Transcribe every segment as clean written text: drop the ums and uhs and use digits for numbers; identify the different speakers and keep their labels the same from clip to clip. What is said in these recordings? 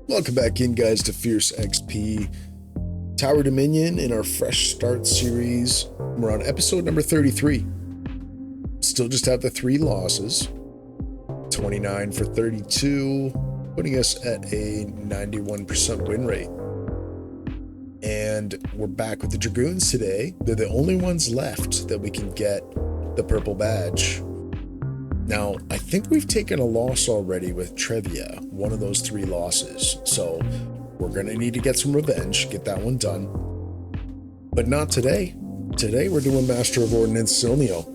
Speaker 1: Welcome back in, guys, to Fierce XP Tower Dominion in our Fresh Start series. We're on episode number 33. Still just have the 3 losses. 29 for 32, putting us at a 91% win rate. And we're back with the Dragoons today. They're the only ones left that we can get the purple badge. Now, I think we've taken a loss already with Trivia, one of those 3 losses. So we're going to need to get some revenge, get that one done. But not today. Today we're doing Master of Ordnance Silnio.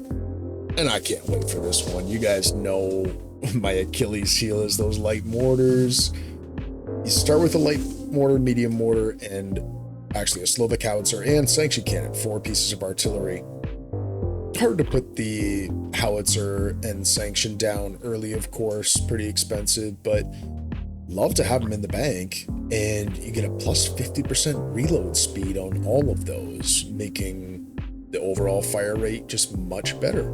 Speaker 1: And I can't wait for this one. You guys know my Achilles heel is those light mortars. You start with a light mortar, medium mortar, and actually a Slovak howitzer and sanction cannon, 4 pieces of artillery. Hard to put the howitzer and sanction down early, of course, pretty expensive, but love to have them in the bank. And you get a plus 50% reload speed on all of those, making the overall fire rate just much better.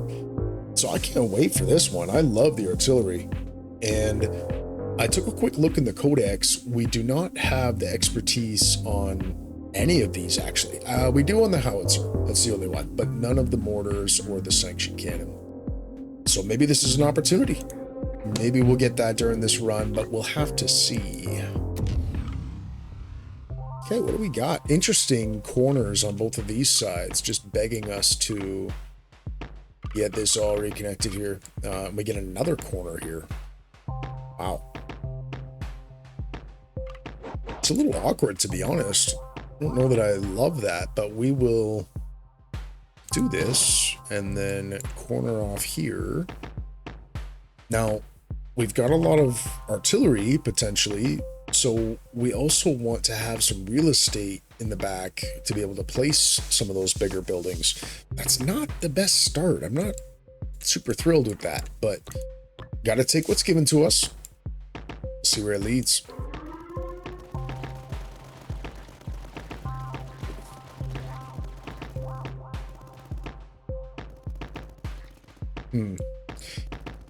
Speaker 1: So I can't wait for this one. I love the artillery. And I took a quick look in the codex. We do not have the expertise on any of these, actually. We do on the howitzer. That's the only one. But none of the mortars or the sanction cannon. So maybe this is an opportunity. Maybe we'll get that during this run, but we'll have to see. Okay, what do we got? Interesting corners on both of these sides, just begging us to get this all reconnected here. We get another corner here. Wow. It's a little awkward, to be honest. I don't know that I love that, but we will do this and then corner off here. Now, we've got a lot of artillery potentially, so we also want to have some real estate in the back to be able to place some of those bigger buildings. That's not the best start. I'm not super thrilled with that, but got to take what's given to us. See where it leads.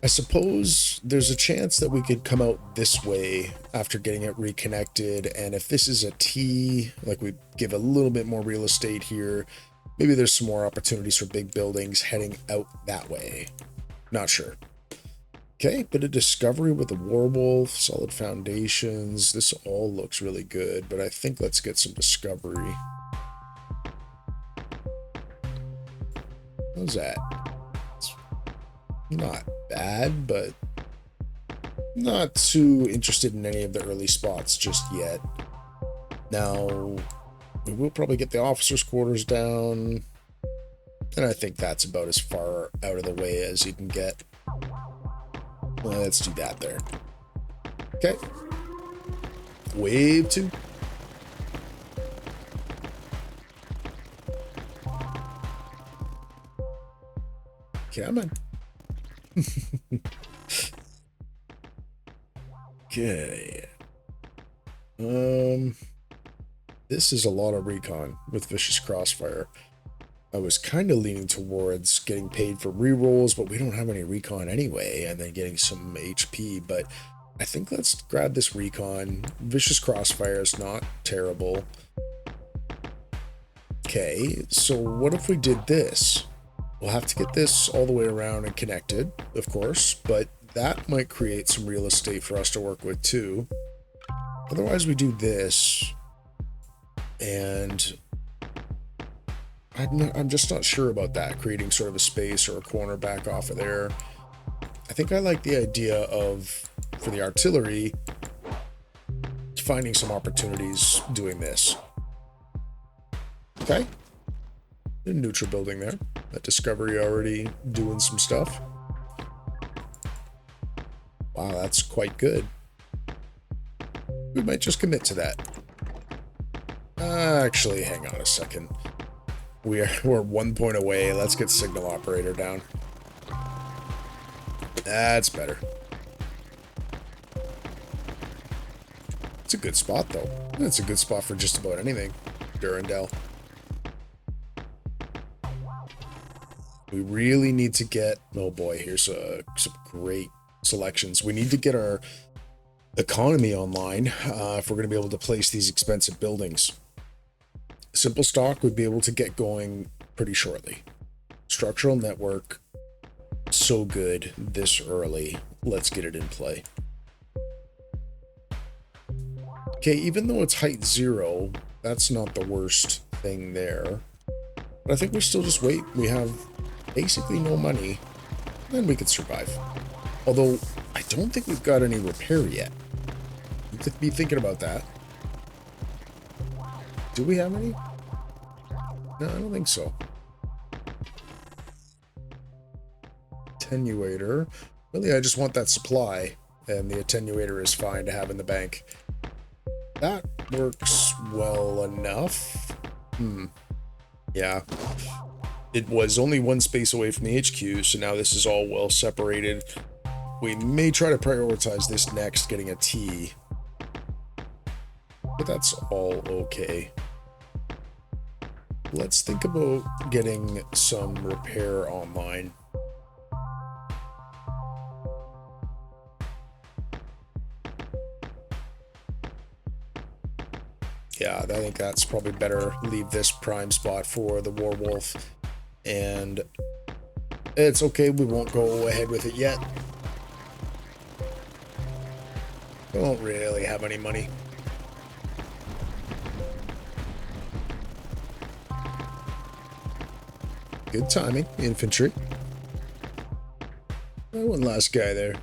Speaker 1: I suppose there's a chance that we could come out this way after getting it reconnected, and if this is a T, like we give a little bit more real estate here, maybe there's some more opportunities for big buildings heading out that way. Not sure. Okay, bit of discovery with the Warwolf, solid foundations. This all looks really good, but I think let's get some discovery. How's that? Not bad, but not too interested in any of the early spots just yet. Now, we will probably get the officers' quarters down, and I think that's about as far out of the way as you can get. Let's do that there. Okay. Wave 2. Come on. Okay. This is a lot of recon with Vicious Crossfire. I was kind of leaning towards getting paid for rerolls, but we don't have any recon anyway, and then getting some HP, but I think let's grab this recon. Vicious Crossfire is not terrible. Okay, so what if we did this? We'll have to get this all the way around and connected, of course, but that might create some real estate for us to work with too. Otherwise, we do this, and I'm just not sure about that, creating sort of a space or a corner back off of there. I think I like the idea of, for the artillery, finding some opportunities doing this. Okay. A neutral building there. That discovery already doing some stuff. Wow, that's quite good. We might just commit to that. Actually, hang on a second. We're 1 point away. Let's get signal operator down. That's better. It's a good spot, though. It's a good spot for just about anything. Durandal. We really need to get, oh boy, here's some great selections. We need to get our economy online if we're going to be able to place these expensive buildings. Simple stock would be able to get going pretty shortly. Structural network, so good this early. Let's get it in play. Okay, even though it's height 0, that's not the worst thing there. But I think we still just wait. We have basically no money. Then we could survive. Although, I don't think we've got any repair yet. You could be thinking about that. Do we have any? No, I don't think so. Attenuator. Really, I just want that supply. And the attenuator is fine to have in the bank. That works well enough. Yeah. It was only one space away from the HQ, so now this is all well separated. We may try to prioritize this next, getting a T. But that's all okay. Let's think about getting some repair online. Yeah, I think that's probably better. Leave this prime spot for the Warwolf. And it's okay, we won't go ahead with it yet. We don't really have any money. Good timing, infantry. One last guy there.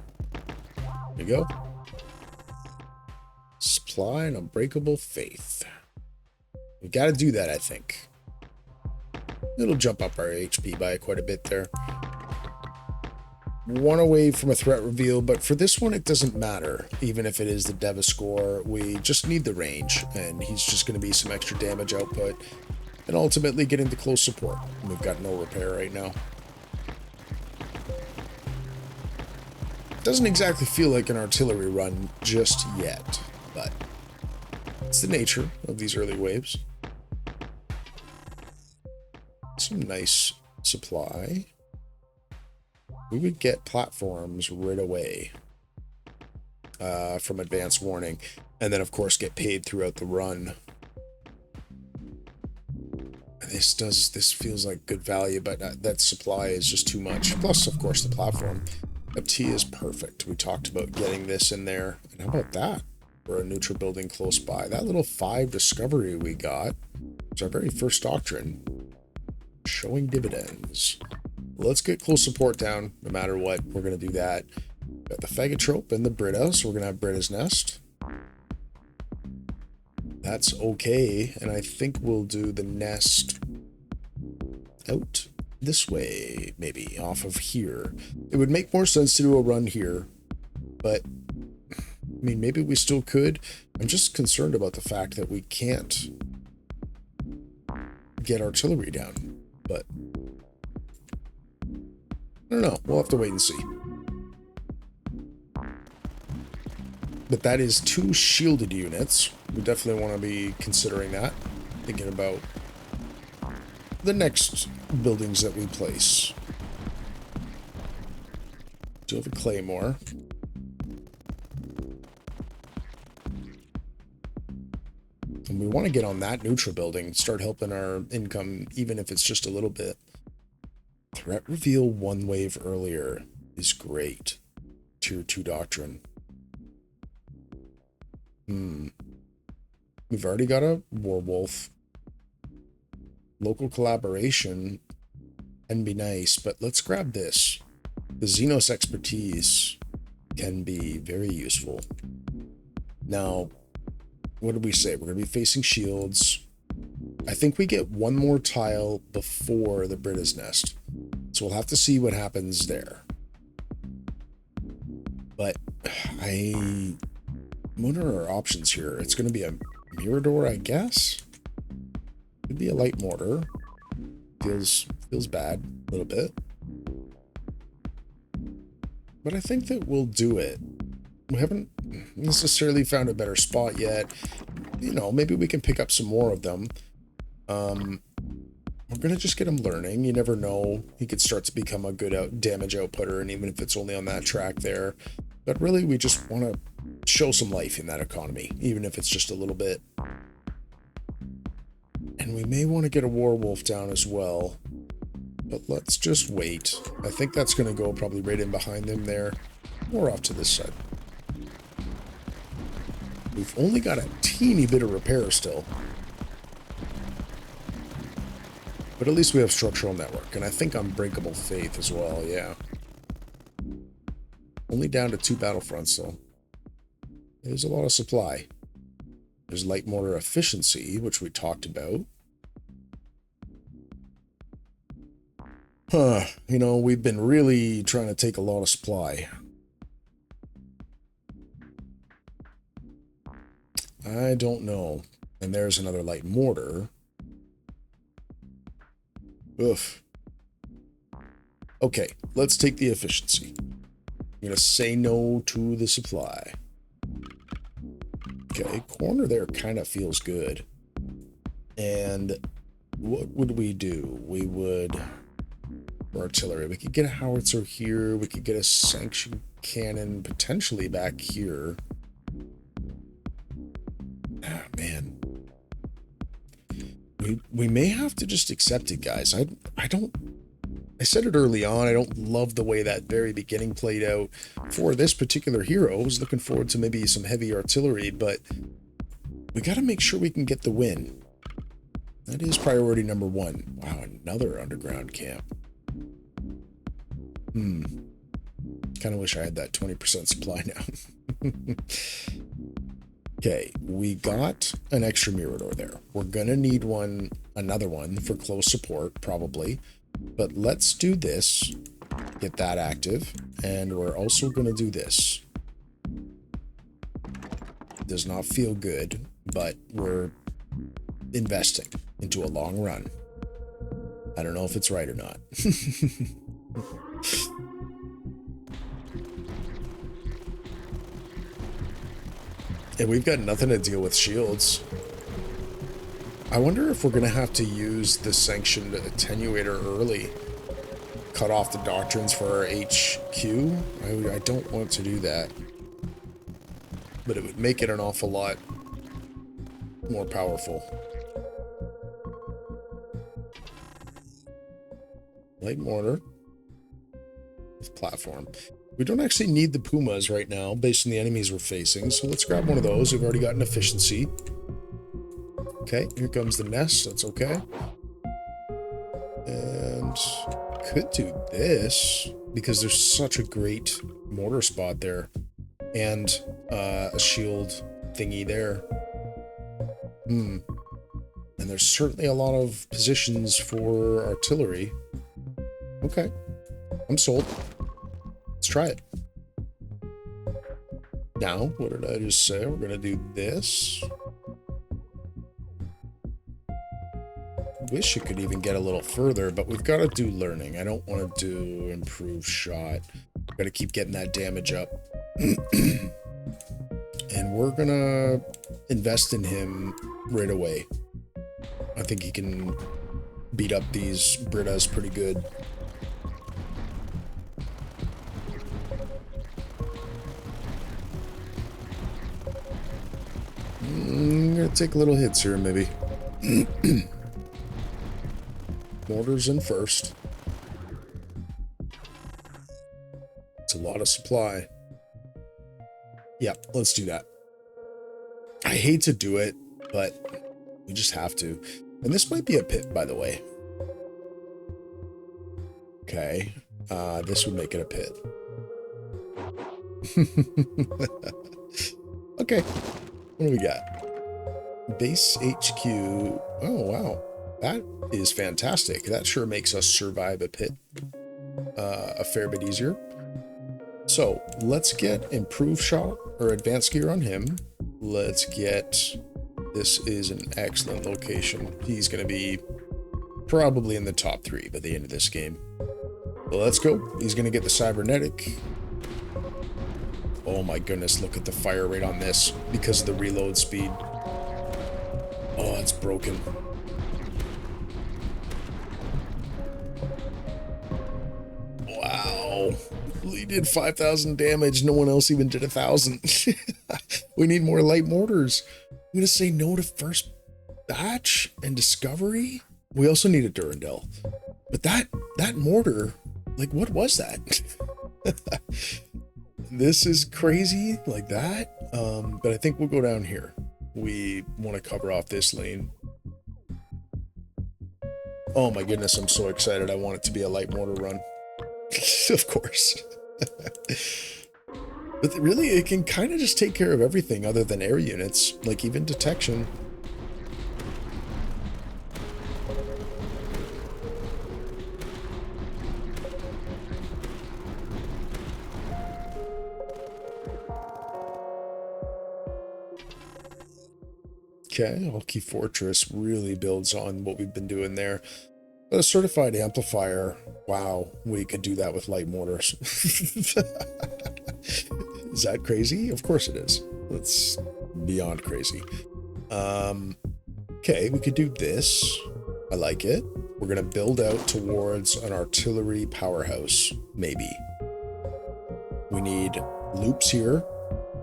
Speaker 1: There you go. Supply and unbreakable faith. We gotta do that, I think. It'll jump up our HP by quite a bit there. One away from a threat reveal, but for this one it doesn't matter. Even if it is the Deviscore, we just need the range, and he's just going to be some extra damage output, and ultimately get into close support. We've got no repair right now. Doesn't exactly feel like an artillery run just yet, but it's the nature of these early waves. Some nice supply. We would get platforms right away from advance warning, and then of course get paid throughout the run. This feels like good value, but that supply is just too much. Plus, of course, the platform. A T is perfect. We talked about getting this in there. And how about that? For a neutral building close by. That little 5 discovery we got was our very first doctrine. Showing dividends. Let's get close support down, no matter what. We're going to do that. Got the Phagotrope and the Brita, so we're going to have Brita's Nest. That's okay, and I think we'll do the nest out this way, maybe, off of here. It would make more sense to do a run here, but, I mean, maybe we still could. I'm just concerned about the fact that we can't get artillery down, but I don't know. We'll have to wait and see. But that is 2 shielded units. We definitely want to be considering that. Thinking about the next buildings that we place. Do have a claymore. And we want to get on that neutral building. Start helping our income, even if it's just a little bit. Threat reveal 1 wave earlier is great. Tier 2 doctrine. We've already got a Warwolf. Local collaboration can be nice, but let's grab this. The Xenos expertise can be very useful. Now, what did we say? We're going to be facing shields. I think we get 1 more tile before the Brita's Nest. So we'll have to see what happens there. But what are our options here? It's going to be a Mirador, I guess. Could be a Light Mortar. Feels bad a little bit. But I think that we'll do it. We haven't necessarily found a better spot yet. You know, maybe we can pick up some more of them. We're going to just get him learning. You never know. He could start to become a good damage outputter, and even if it's only on that track there. But really, we just want to show some life in that economy, even if it's just a little bit. And we may want to get a werewolf down as well. But let's just wait. I think that's going to go probably right in behind them there. Or off to this side. We've only got a teeny bit of repair still. But at least we have structural network. And I think Unbreakable Faith as well, yeah. Only down to 2 battlefronts though. There's a lot of supply. There's Light Mortar Efficiency, which we talked about. You know, we've been really trying to take a lot of supply. I don't know. And there's another Light Mortar. Oof. Okay, let's take the efficiency. I'm going to say no to the supply. Okay, corner there kind of feels good. And what would we do? We would... artillery. We could get a howitzer here. We could get a sanction cannon potentially back here. Ah, man. We may have to just accept it, guys. I said it early on, I don't love the way that very beginning played out for this particular hero. I was looking forward to maybe some heavy artillery, but we got to make sure we can get the win. That is priority number 1. Wow, another underground camp. Kind of wish I had that 20% supply now. Okay, we got an extra Mirador there. We're going to need another one for close support, probably. But let's do this, get that active, and we're also going to do this. Does not feel good, but we're investing into a long run. I don't know if it's right or not. And we've got nothing to deal with shields. I wonder if we're going to have to use the sanctioned attenuator early. Cut off the doctrines for our HQ. I don't want to do that. But it would make it an awful lot more powerful. Light Mortar. With platform. We don't actually need the Pumas right now, based on the enemies we're facing, so let's grab one of those. We've already got an efficiency. Okay, here comes the nest. That's okay. And could do this, because there's such a great mortar spot there. And a shield thingy there. And there's certainly a lot of positions for artillery. Okay, I'm sold. Let's try it. Now, what did I just say? We're going to do this. Wish it could even get a little further, but we've got to do learning. I don't want to do improved shot. Got to keep getting that damage up. And we're going to invest in him right away. I think he can beat up these Britas pretty good. I'm gonna take little hits here, maybe. Mortars in first. It's a lot of supply. Yeah, let's do that. I hate to do it, but we just have to. And this might be a pit, by the way. Okay. This would make it a pit. Okay. What do we got? Base HQ. Oh, wow. That is fantastic. That sure makes us survive a pit a fair bit easier. So, let's get improved shot or advanced gear on him. Let's get... This is an excellent location. He's going to be probably in the top 3 by the end of this game. Well, let's go. He's going to get the cybernetic. Oh my goodness, look at the fire rate on this because of the reload speed. Oh, it's broken. Wow. We did 5,000 damage. No one else even did 1,000. We need more light mortars. I'm gonna say no to first batch and discovery. We also need a Durandal. But that mortar, like, what was that? This is crazy like that. But I think we'll go down here. We want to cover off this lane. Oh my goodness, I'm so excited. I want it to be a light mortar run. Of course. But really, it can kind of just take care of everything other than air units, like even detection. Okay, Hulky Fortress really builds on what we've been doing there. But a certified amplifier, wow, we could do that with light mortars. Is that crazy? Of course it is. That's beyond crazy. Okay, we could do this. I like it. We're gonna build out towards an artillery powerhouse, maybe. We need loops here,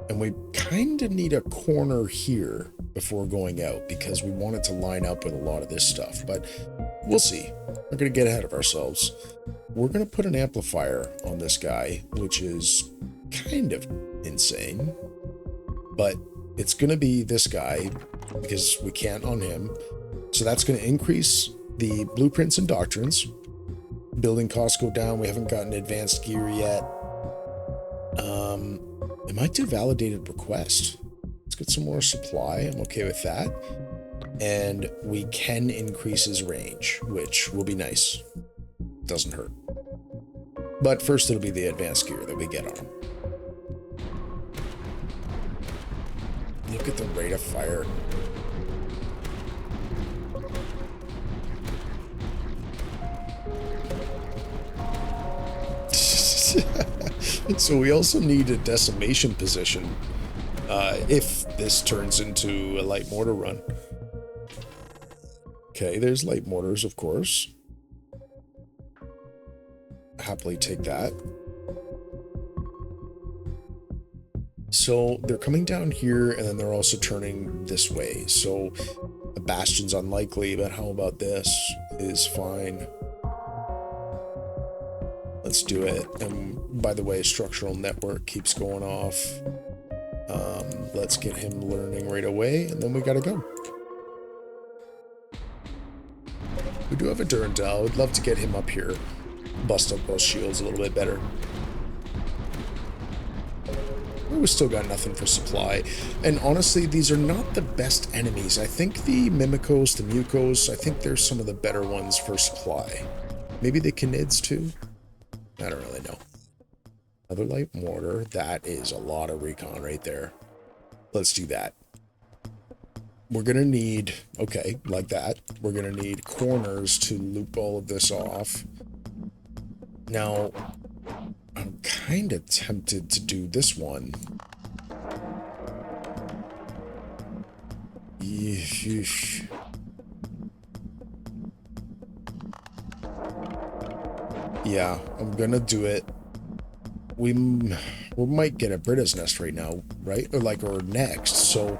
Speaker 1: and we kind of need a corner here before going out because we want it to line up with a lot of this stuff, but we'll see. We're going to get ahead of ourselves. We're going to put an amplifier on this guy, which is kind of insane, but it's going to be this guy because we can't on him. So that's going to increase the blueprints and doctrines. Building costs go down. We haven't gotten advanced gear yet. It might do validated request. Let's get some more supply. I'm okay with that. And we can increase his range, which will be nice. Doesn't hurt. But first it'll be the advanced gear that we get on him. Look at the rate of fire. So we also need a decimation position if this turns into a light mortar run. Okay, there's light mortars, of course. Happily take that. So they're coming down here, and then they're also turning this way. So a bastion's unlikely, but how about this is fine. Let's do it. And by the way, structural network keeps going off. Let's get him learning right away, and then we gotta go. We do have a Durandal. I would love to get him up here. Bust up those shields a little bit better. We still got nothing for supply. And honestly, these are not the best enemies. I think the Mimikos, the Mucos, I think they're some of the better ones for supply. Maybe the Canids too? I don't really know. Another light mortar. That is a lot of recon right there. Let's do that. We're going to need, okay, like that. We're going to need corners to loop all of this off. Now, I'm kind of tempted to do this one. Yeesh. Yeah, I'm gonna do it. We might get a Brita's nest right now, right? Or next. So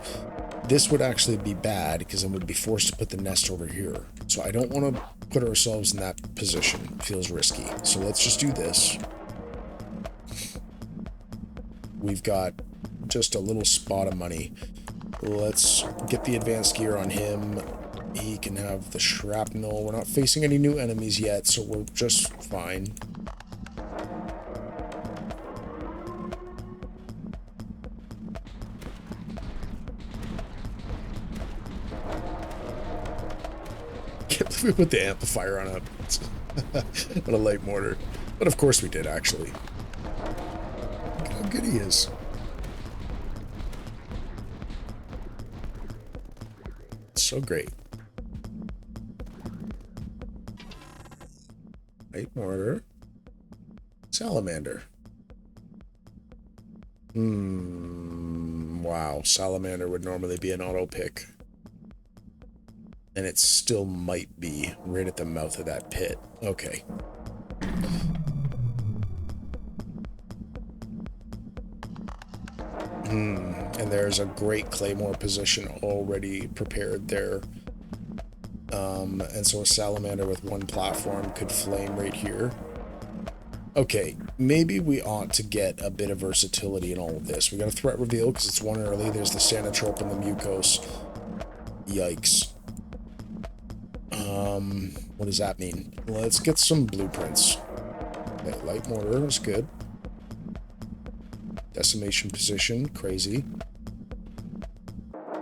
Speaker 1: this would actually be bad because then we'd be forced to put the nest over here. So I don't want to put ourselves in that position. It feels risky. So let's just do this. We've got just a little spot of money. Let's get the advanced gear on him. He can have the shrapnel. We're not facing any new enemies yet, so we're just fine. Can't believe we put the amplifier on a light mortar. But of course we did, actually. Look how good he is. So great. Light mortar. Salamander. Wow. Salamander would normally be an auto pick. And it still might be right at the mouth of that pit. Okay. And there's a great claymore position already prepared there. And so a salamander with one platform could flame right here. Okay, maybe we ought to get a bit of versatility in all of this. We got a threat reveal because it's one early. There's the Sanatrope and the Mucos. Yikes. What does that mean? Let's get some blueprints. Okay, Light Mortar is good. Decimation position, crazy.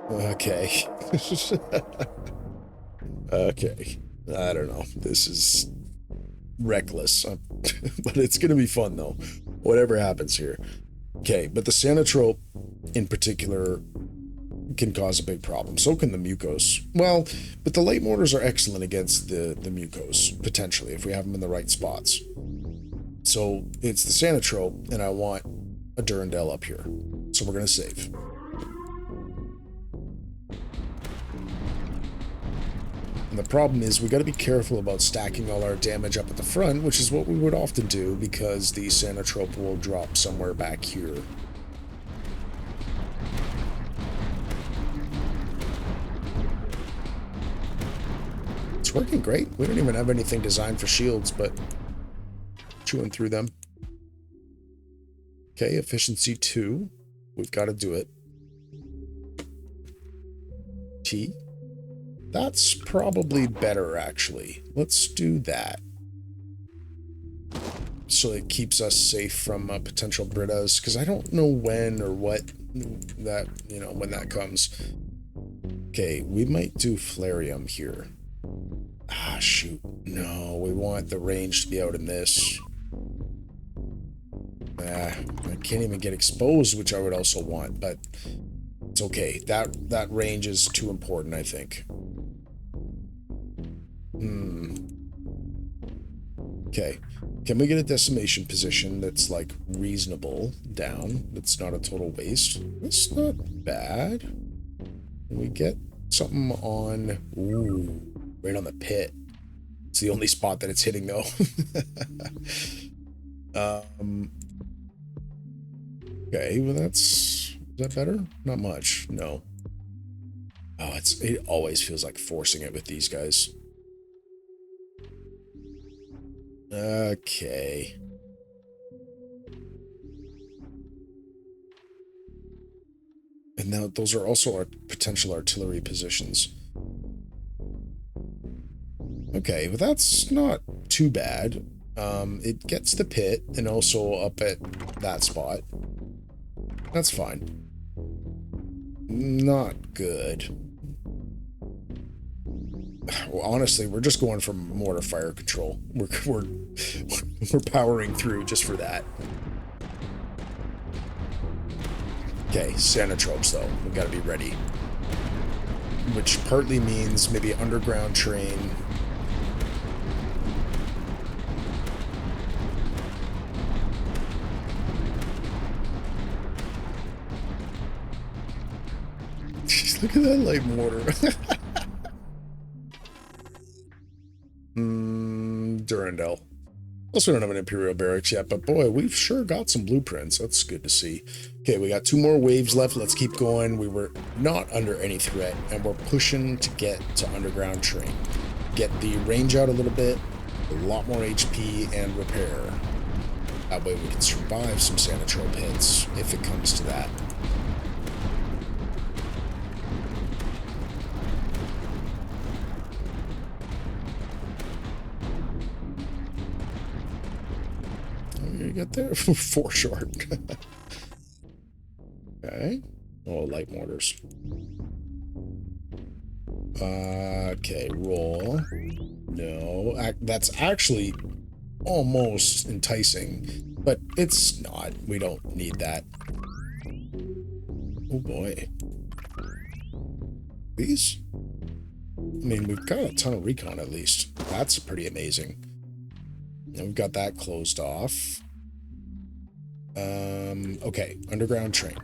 Speaker 1: Okay. Okay. I don't know. This is reckless. But it's going to be fun, though. Whatever happens here. Okay, but the Sanatrope, in particular, can cause a big problem. So can the Mucos. Well, but the Light Mortars are excellent against the Mucos, potentially, if we have them in the right spots. So it's the Sanatrope, and I want a Durandal up here. So we're going to save. And the problem is we got to be careful about stacking all our damage up at the front, which is what we would often do because the Sanatrope will drop somewhere back here. It's working great. We don't even have anything designed for shields, but chewing through them. Okay, efficiency 2. We've got to do it. T. That's probably better, actually. Let's do that. So it keeps us safe from potential Britas, because I don't know when or what that, when that comes. Okay, we might do Flareum here. Ah, shoot. No, we want the range to be out in this. I can't even get exposed, which I would also want, but it's okay. That range is too important, I think. Okay. Can we get a decimation position that's, like, reasonable down? That's not a total waste. That's not bad. Can we get something on... Ooh, right on the pit. It's the only spot that it's hitting, though. Okay, well, is that better? Not much. No. Oh, it always feels like forcing it with these guys. Okay. And now those are also our potential artillery positions. Okay, well that's not too bad. It gets the pit and also up at that spot. That's fine. Not good. Well, honestly, we're just going for mortar fire control. We're powering through just for that. Okay, Sanatropes though. We gotta be ready. Which partly means maybe underground train. Jeez, look at that light mortar. Durandal. Also don't have an Imperial Barracks yet, but boy, we've sure got some blueprints. That's good to see. Okay, we got 2 more waves left. Let's keep going. We were not under any threat, and we're pushing to get to underground train. Get the range out a little bit, a lot more HP, and repair. That way we can survive some Sanatrope hits, if it comes to that. You get there? 4 short. Okay. Oh, light mortars. Okay, roll. No, that's actually almost enticing, but it's not. We don't need that. Oh boy. These? I mean, we've got a ton of recon at least. That's pretty amazing. And we've got that closed off. Okay, underground train.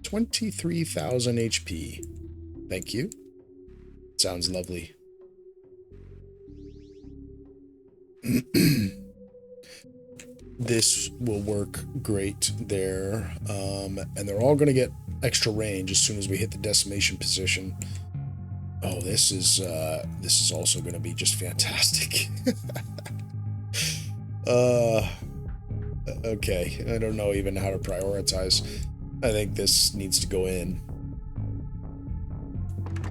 Speaker 1: 23,000 HP. Thank you. Sounds lovely. this will work great there. And they're all going to get extra range as soon as we hit the decimation position. Oh, this is also going to be just fantastic. Okay, I don't know even how to prioritize. I think this needs to go in.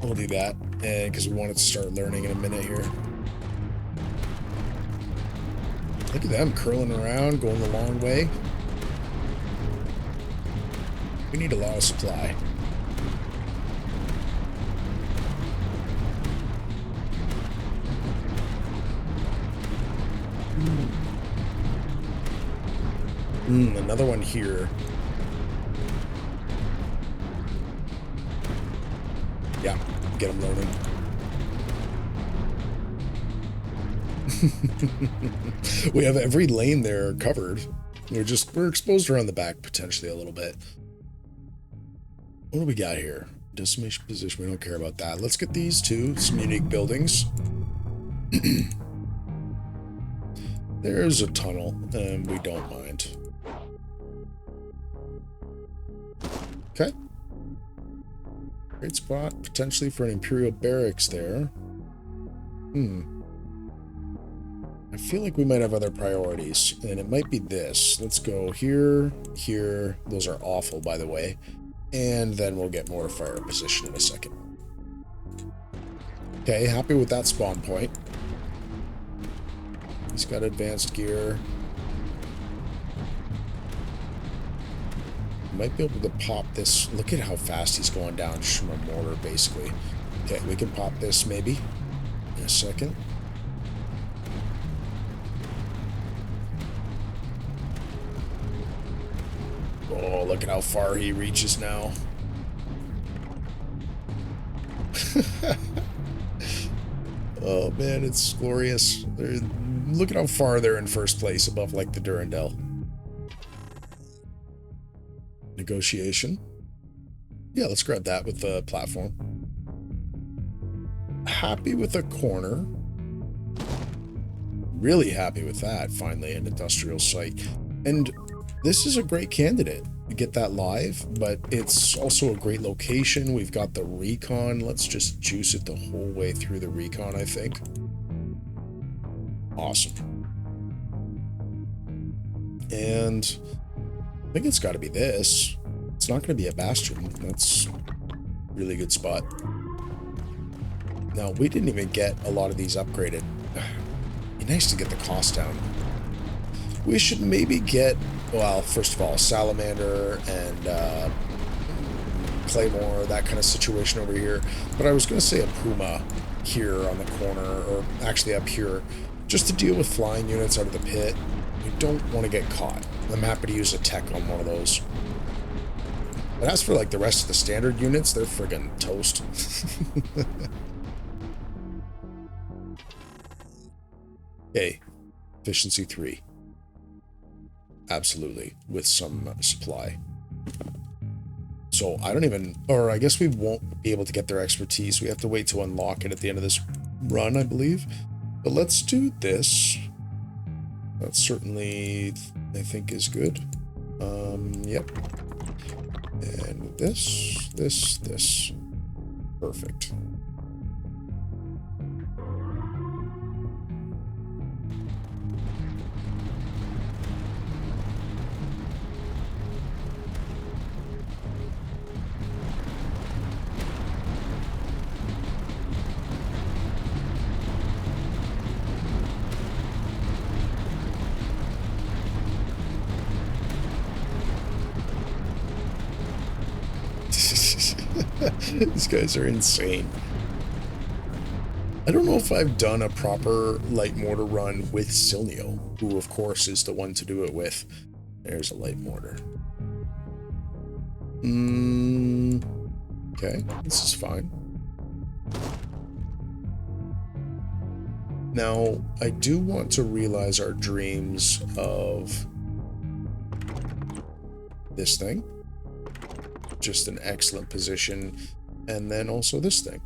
Speaker 1: We'll do that, and because we want it to start learning in a minute here. Look at them curling around, going the long way. We need a lot of supply. Another one here. Yeah, get them loading. We have every lane there covered. We're exposed around the back potentially a little bit. What do we got here? Decimation position, we don't care about that. Let's get these two, some unique buildings. There's a tunnel, and we don't mind. Okay. Great spot, potentially for an Imperial Barracks there. I feel like we might have other priorities, and it might be this. Let's go here, here. Those are awful, by the way. And then we'll get mortar fire position in a second. Okay, happy with that spawn point. He's got advanced gear. Might be able to pop this. Look at how fast he's going down just from a mortar, basically. Okay, we can pop this maybe in a second. Oh, look at how far he reaches now. Oh man, it's glorious. Look at how far they're in first place above like the Durandal. Negotiation. Yeah, let's grab that with the platform. Happy with a corner. Really happy with that, finally, an industrial site. And this is a great candidate to get that live, but it's also a great location. We've got the recon. Let's just juice it the whole way through the recon, I think. Awesome. And I think it's got to be this. It's not going to be a bastion. That's a really good spot. Now, we didn't even get a lot of these upgraded. Be nice to get the cost down. We should maybe get, well, first of all, Salamander and Claymore, that kind of situation over here. But I was going to say a Puma here on the corner, or actually up here, just to deal with flying units out of the pit. We don't want to get caught. I'm happy to use a tech on one of those. But as for like the rest of the standard units, they're friggin' toast. Okay, efficiency 3. Absolutely, with some supply. So I don't even, or I guess we won't be able to get their expertise. We have to wait to unlock it at the end of this run, I believe. But let's do this. That certainly, I think, is good. Yep. And this. Perfect. These guys are insane. I don't know if I've done a proper light mortar run with Silnio, who of course is the one to do it with. There's a light mortar. Okay, this is fine. Now, I do want to realize our dreams of this thing. Just an excellent position. And then also this thing.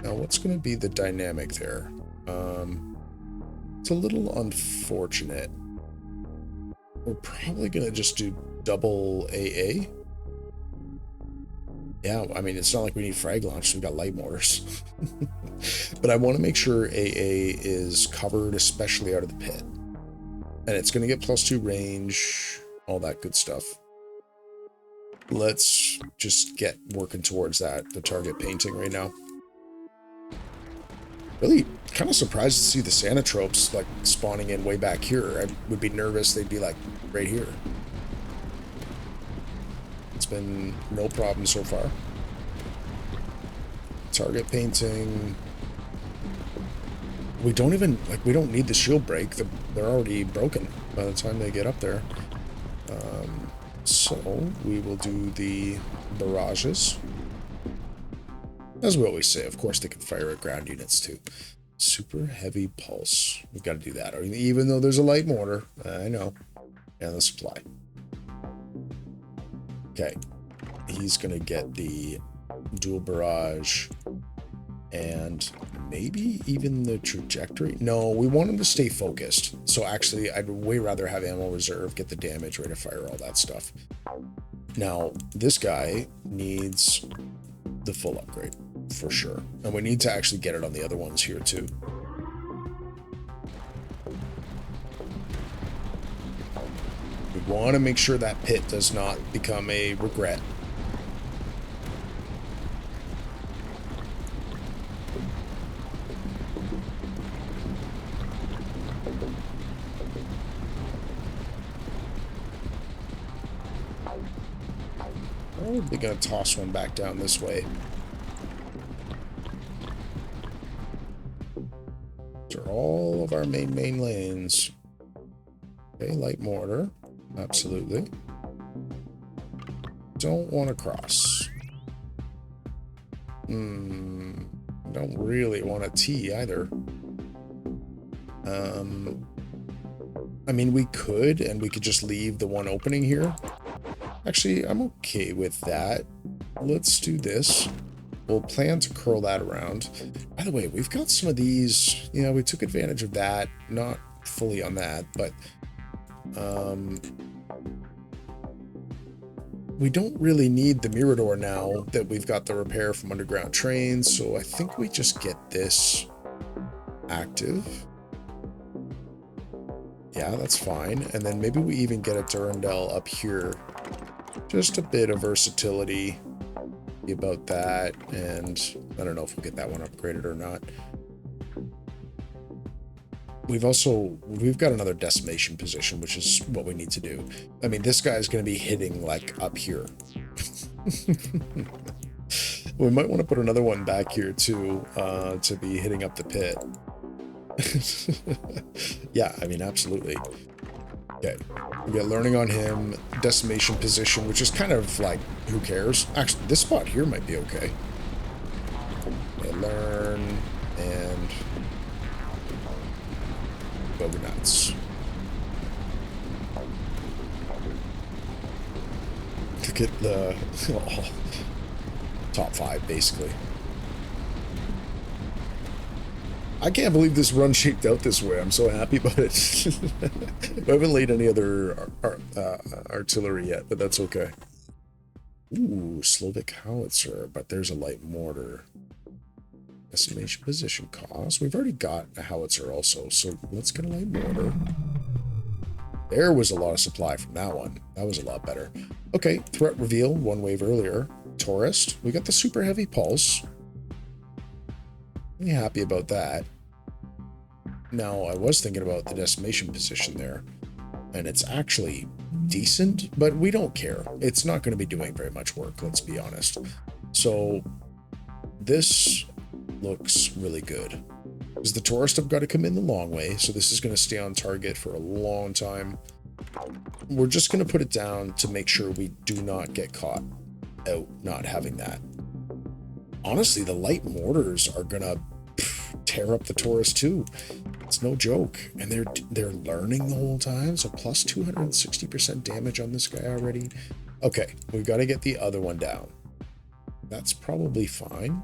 Speaker 1: Now, what's going to be the dynamic there? It's a little unfortunate. We're probably going to just do double AA. Yeah, I mean, it's not like we need frag launch, so we've got light mortars. But I want to make sure AA is covered, especially out of the pit. And it's going to get +2 range, all that good stuff. Let's just get working towards that, the target painting right now. Really kind of surprised to see the Sanatropes like spawning in way back here. I would be nervous they'd be like right here. It's been no problem so far. Target painting. We don't even, like, we don't need the shield break. They're already broken by the time they get up there. So we will do the barrages. As we always say, of course they can fire at ground units too. Super heavy pulse. We've got to do that. Even though there's a light mortar. I know. And the supply. Okay. He's going to get the dual barrage. And maybe even the trajectory. No, we want him to stay focused. So actually, I'd way rather have ammo reserve, get the damage, rate of fire, all that stuff. Now, this guy needs the full upgrade, for sure. And we need to actually get it on the other ones here, too. We want to make sure that pit does not become a regret. Probably gonna toss one back down this way. These are all of our main lanes. Okay, light mortar. Absolutely. Don't want to cross. Don't really want a T either. I mean, we could, and we could just leave the one opening here. Actually, I'm okay with that. Let's do this. We'll plan to curl that around. By the way, we've got some of these, you know, we took advantage of that. Not fully on that, but we don't really need the Mirador now that we've got the repair from underground trains, so I think we just get this active. Yeah, that's fine. And then maybe we even get a Durandal up here. Just a bit of versatility about that, and I don't know if we'll get that one upgraded or not. We've got another decimation position, which is what we need to do. I mean, this guy's going to be hitting like up here. We might want to put another one back here too, to be hitting up the pit. Yeah, I mean, absolutely. Okay, we get learning on him, decimation position, which is kind of like, who cares? Actually, this spot here might be okay. Okay, learn, and go nuts. Look at the top 5, basically. I can't believe this run shaped out this way. I'm so happy about it. I haven't laid any other artillery yet, but that's okay. Ooh, Slovak howitzer, but there's a light mortar. Estimation position cost. We've already got a howitzer also, so let's get a light mortar. There was a lot of supply from that one. That was a lot better. Okay, threat reveal, one wave earlier. Tourist. We got the super heavy pulse. Really happy about that. Now, I was thinking about the decimation position there, and it's actually decent, but we don't care. It's not going to be doing very much work, let's be honest. So this looks really good. Because the tourists have got to come in the long way, so this is going to stay on target for a long time. We're just going to put it down to make sure we do not get caught out not having that. Honestly, the light mortars are going to tear up the tourist too. It's no joke. And they're learning the whole time, so plus 260% damage on this guy already. Okay, we've got to get the other one down. That's probably fine.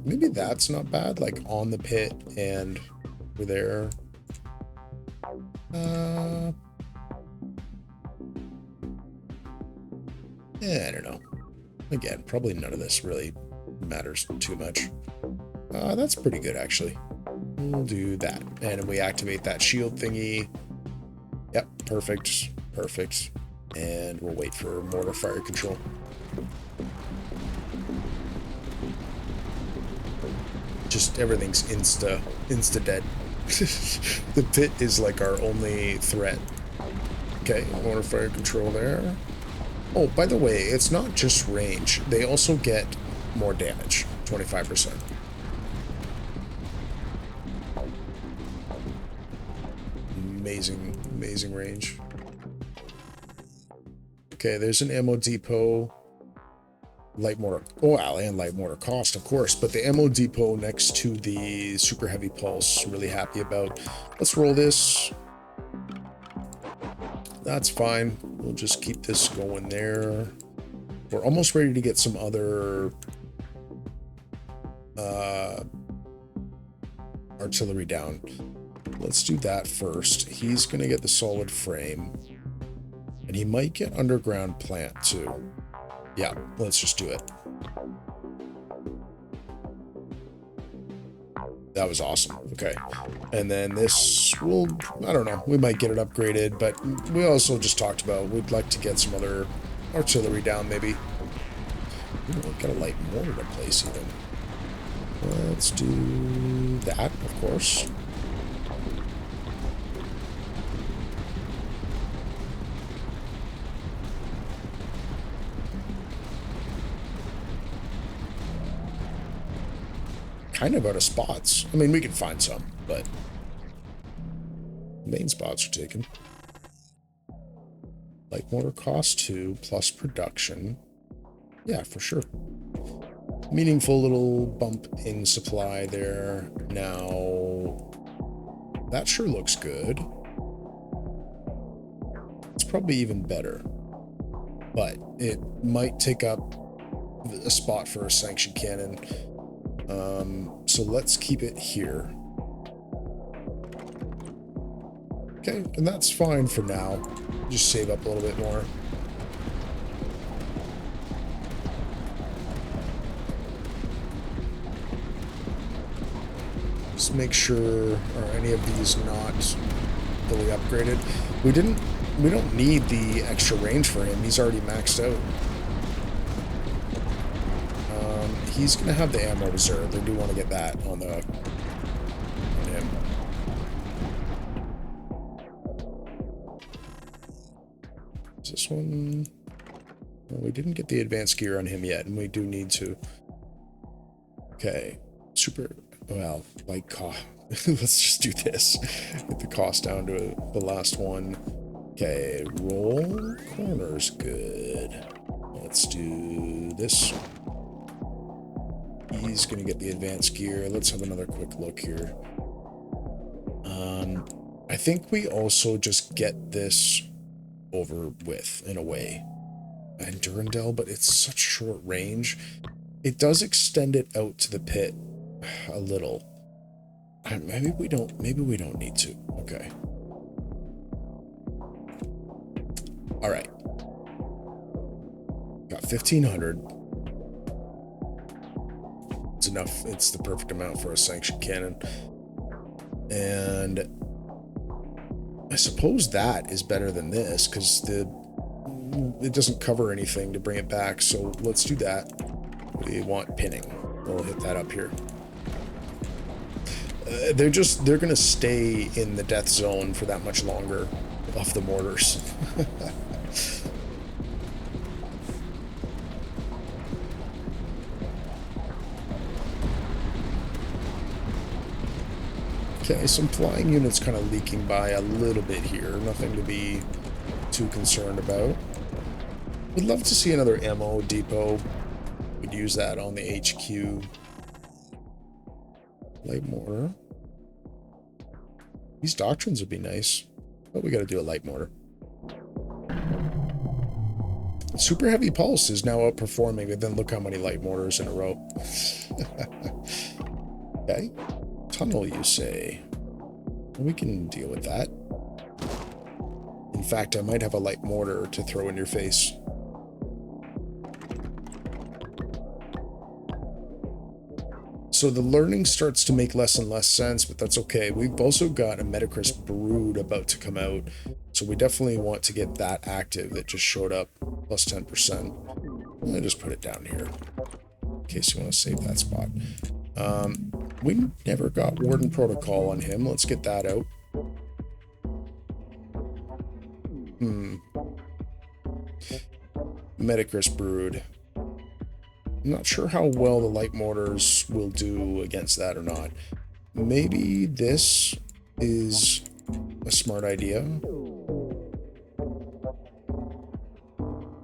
Speaker 1: Maybe that's not bad, like on the pit and we're there. Yeah, I don't know. Again, probably none of this really matters too much. That's pretty good, actually. We'll do that. And we activate that shield thingy. Yep, perfect. Perfect. And we'll wait for mortar fire control. Just everything's insta dead. The pit is like our only threat. Okay, mortar fire control there. Oh, by the way, it's not just range. They also get more damage, 25%. Amazing range. Okay, there's an ammo depot. Light mortar. Oh, wow, and light mortar cost, of course. But the ammo depot next to the super heavy pulse, really happy about. Let's roll this. That's fine. We'll just keep this going there. We're almost ready to get some other artillery down. Let's do that first. He's going to get the solid frame. And he might get underground plant too. Yeah, let's just do it. That was awesome. Okay. And then this will, I don't know, we might get it upgraded, but we also just talked about we'd like to get some other artillery down maybe. We've got a light mortar to place even. Let's do that, of course. Kind of out of spots. I mean, we can find some, but main spots are taken. Light mortar cost 2 plus production. Yeah, for sure. Meaningful little bump in supply there. Now, that sure looks good. It's probably even better, but it might take up a spot for a sanctioned cannon. So let's keep it here. Okay, and that's fine for now. Just save up a little bit more. Just make sure, are any of these not fully upgraded? We don't need the extra range for him. He's already maxed out. He's going to have the ammo reserve. They do want to get that on him. Is this one? Well, we didn't get the advanced gear on him yet, and we do need to. Okay. Super. Well, like, let's just do this. Get the cost down to the last one. Okay. Roll corners. Good. Let's do this. He's going to get the advanced gear. Let's have another quick look here. I think we also just get this over with, in a way. And Durandal, but it's such short range. It does extend it out to the pit a little. Maybe we don't need to. Okay. All right. Got 1,500. It's enough. It's the perfect amount for a sanctioned cannon. And I suppose that is better than this because it doesn't cover anything to bring it back. So let's do that. We want pinning. We'll hit that up here. They're going to stay in the death zone for that much longer off the mortars. Okay, some flying units kind of leaking by a little bit here. Nothing to be too concerned about. Would love to see another ammo depot. We'd use that on the HQ. Light mortar. These doctrines would be nice, but we got to do a light mortar. Super Heavy Pulse is now outperforming, and then look how many Light Mortars in a row. Okay. Tunnel, you say? We can deal with that. In fact, I might have a Light Mortar to throw in your face. So the learning starts to make less and less sense, but that's okay. We've also got a Metacris Brood about to come out, so we definitely want to get that active that just showed up, plus 10%. I'll just put it down here, in case you want to save that spot. We never got Warden Protocol on him. Let's get that out. Metacris Brood. I'm not sure how well the Light Mortars will do against that or not. Maybe this is a smart idea.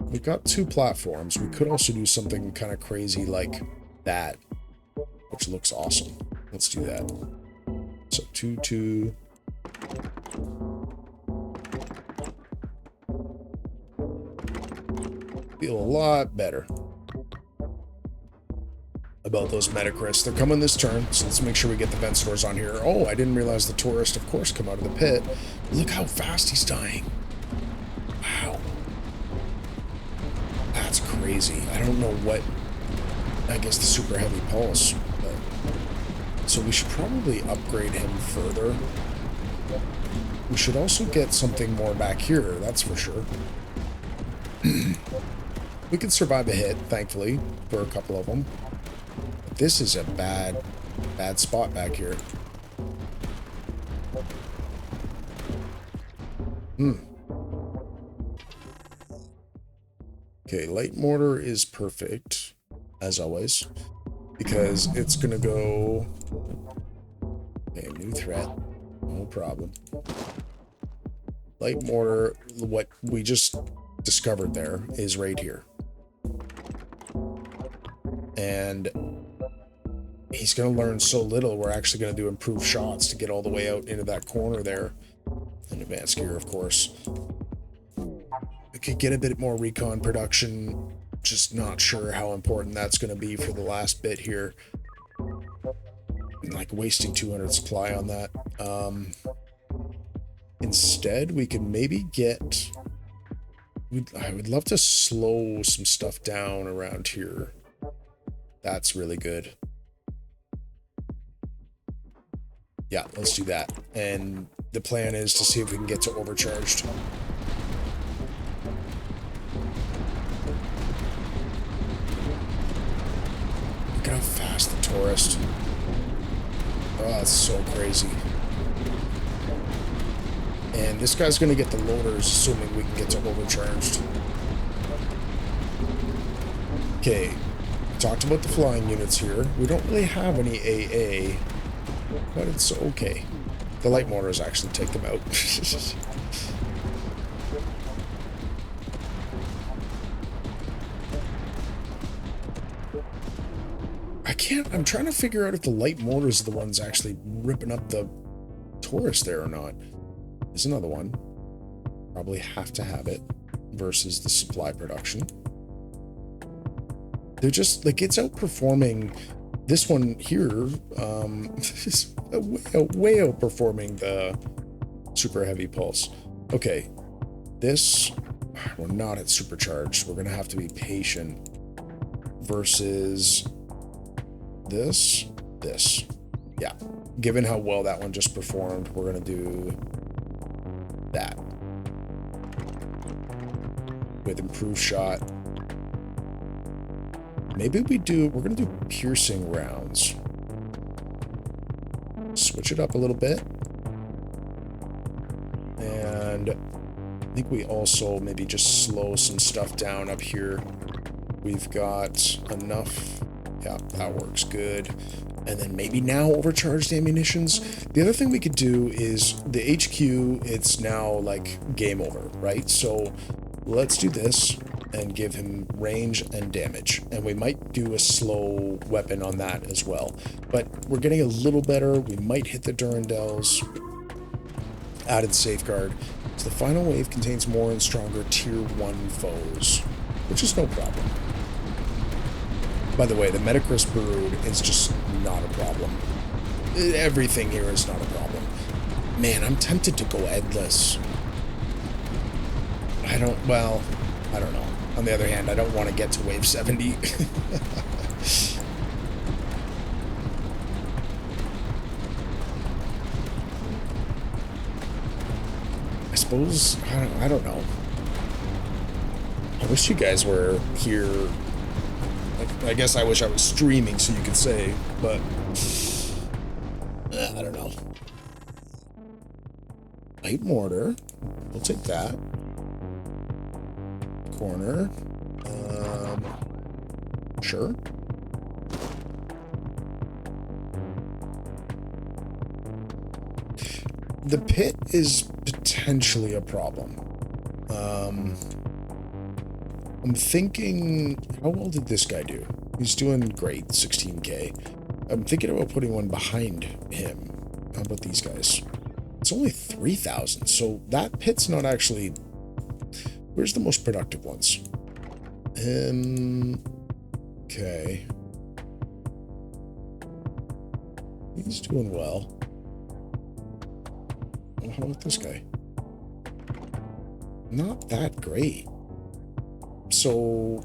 Speaker 1: We've got 2 platforms. We could also do something kind of crazy like that, which looks awesome. Let's do that. So 2, 2. Feel a lot better about those Metacris. They're coming this turn, so let's make sure we get the vent stores on here. Oh, I didn't realize the tourist, of course, come out of the pit. Look how fast he's dying. Wow. That's crazy. I don't know what... I guess the Super Heavy Pulse. But... So we should probably upgrade him further. We should also get something more back here, that's for sure. We can survive a hit, thankfully, for a couple of them. This is a bad spot back here. Okay, Light Mortar is perfect, as always, because it's gonna go... Okay, new threat. No problem. Light Mortar, what we just discovered there, is right here. And he's going to learn so little, we're actually going to do improved shots to get all the way out into that corner there. And advanced gear, of course. We could get a bit more recon production. Just not sure how important that's going to be for the last bit here. Like wasting 200 supply on that. Instead, we can maybe get... I would love to slow some stuff down around here. That's really good. Yeah, let's do that. And the plan is to see if we can get to overcharged. Look at how fast the tourist. Oh, that's so crazy. And this guy's going to get the loaders, assuming we can get to overcharged. Okay. Talked about the flying units here. We don't really have any AA, but it's okay. The Light Mortars actually take them out. I'm trying to figure out if the Light Mortars are the ones actually ripping up the Taurus there or not. There's another one. Probably have to have it versus the supply production. They're just, like, it's outperforming this one here. Is way outperforming the Super Heavy Pulse. Okay, this, we're not at supercharged. We're going to have to be patient versus this. Yeah, given how well that one just performed, we're going to do that with improved shot. Maybe we're going to do piercing rounds. Switch it up a little bit. And I think we also maybe just slow some stuff down up here. We've got enough. Yeah, that works good. And then maybe now overcharge the ammunitions. The other thing we could do is the HQ, it's now like game over, right? So let's do this and give him range and damage. And we might do a slow weapon on that as well. But we're getting a little better. We might hit the Durandals. Added safeguard. So the final wave contains more and stronger tier 1 foes. which is no problem. By the way, the Metacris Brood is just not a problem. Everything here is not a problem. Man, I'm tempted to go endless. I don't know. On the other hand, I don't want to get to wave 70. I suppose, I don't know. I wish you guys were here. I guess I wish I was streaming so you could say, but I don't know. Light Mortar. We'll take that. Corner. Sure. The pit is potentially a problem. I'm thinking, how well did this guy do? He's doing great, 16k. I'm thinking about putting one behind him. How about these guys? It's only 3,000, so that pit's not actually... Where's the most productive ones? Okay. He's doing well. How about this guy? Not that great. So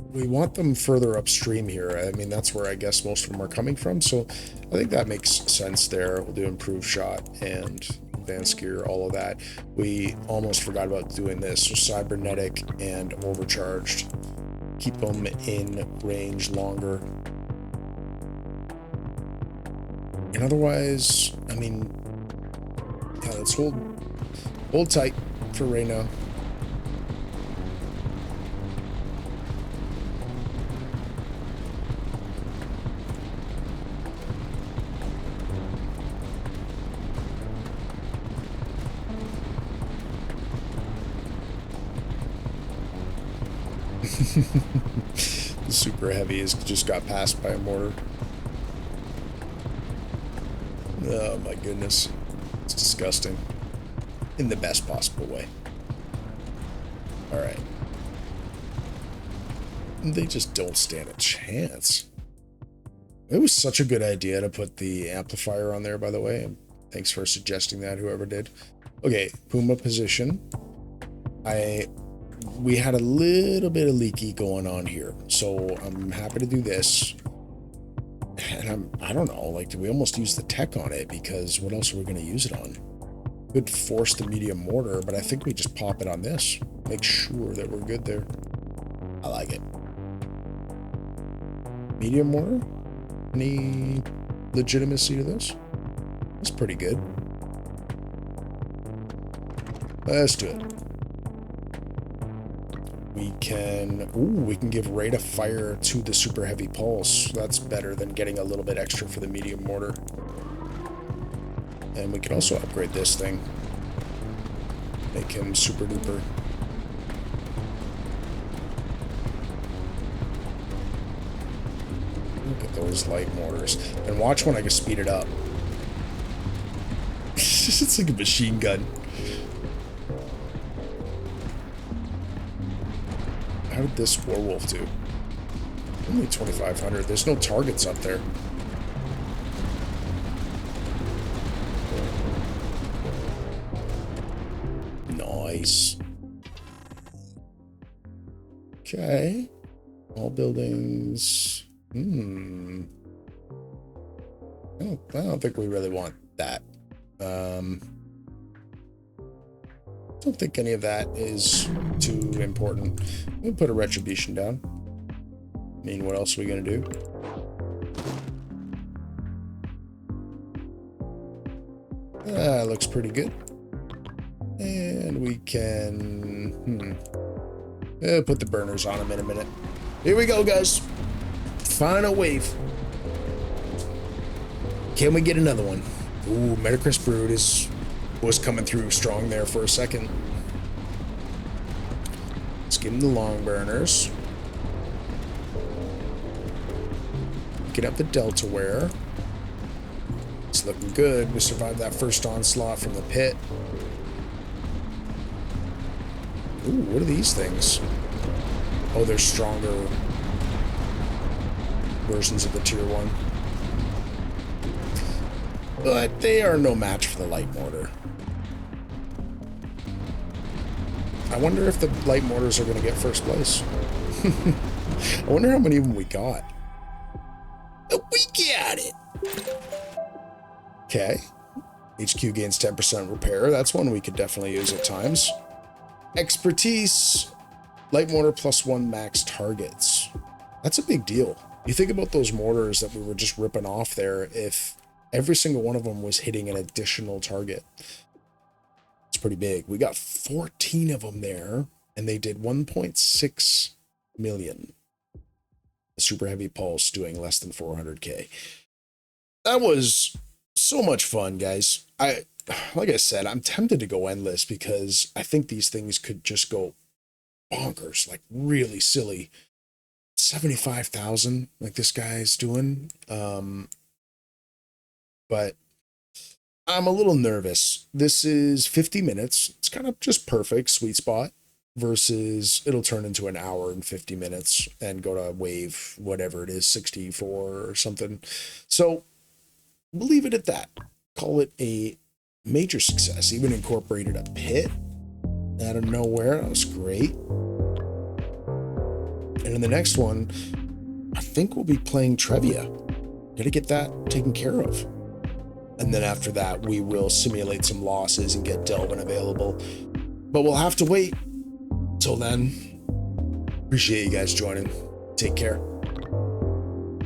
Speaker 1: we want them further upstream here. I mean, that's where I guess most of them are coming from. So I think that makes sense there. We'll do improved shot and advanced gear, all of that. We almost forgot about doing this. So cybernetic and overcharged. Keep them in range longer. And otherwise, I mean, yeah, let's hold tight for right now. The super heavy has just got passed by a mortar. Oh my goodness. It's disgusting. In the best possible way. Alright. They just don't stand a chance. It was such a good idea to put the amplifier on there, by the way. Thanks for suggesting that, whoever did. Okay, Puma position. We had a little bit of leaky going on here, so I'm happy to do this. And I don't know, like, do we almost use the tech on it? Because what else are we going to use it on? Could force the medium mortar, but I think we just pop it on this. Make sure that we're good there. I like it. Medium mortar? Any legitimacy to this? That's pretty good. Let's do it. We can give rate of fire to the super heavy pulse. That's better than getting a little bit extra for the medium mortar. And we can also upgrade this thing. Make him super duper. Look at those light mortars. And watch when I can speed it up. It's like a machine gun. How did this werewolf do? Only 2,500. There's no targets up there. Nice. Okay. All buildings. I don't think we really want that. Don't think any of that is too important. We'll put a retribution down. I mean, what else are we gonna do? Looks pretty good. And we can put the burners on them in a minute. Here we go, guys. Final wave. Can we get another one? Ooh, Metacris Brood was coming through strong there for a second. Let's give him the long burners. Get up the Delta Wear. It's looking good. We survived that first onslaught from the pit. Ooh, what are these things? Oh, there's stronger versions of the tier 1. But they are no match for the Light Mortar. I wonder if the Light Mortars are going to get first place. I wonder how many of them we got. We got it! Okay. HQ gains 10% repair. That's one we could definitely use at times. Expertise. Light Mortar +1 max targets. That's a big deal. You think about those mortars that we were just ripping off there, if every single one of them was hitting an additional target. It's pretty big. We got 14 of them there, and they did 1.6 million. The super heavy pulse doing less than 400k. That was so much fun, guys. Like I said, I'm tempted to go endless because I think these things could just go bonkers, like really silly. 75,000 like this guy's doing. But I'm a little nervous. This is 50 minutes. It's kind of just perfect, sweet spot, versus it'll turn into an hour and 50 minutes and go to wave, whatever it is, 64 or something. So we'll leave it at that. Call it a major success. Even incorporated a pit out of nowhere. That was great. And in the next one, I think we'll be playing Trevia. Gotta get that taken care of. And then after that, we will simulate some losses and get Delvin available. But we'll have to wait. Till then, appreciate you guys joining. Take care.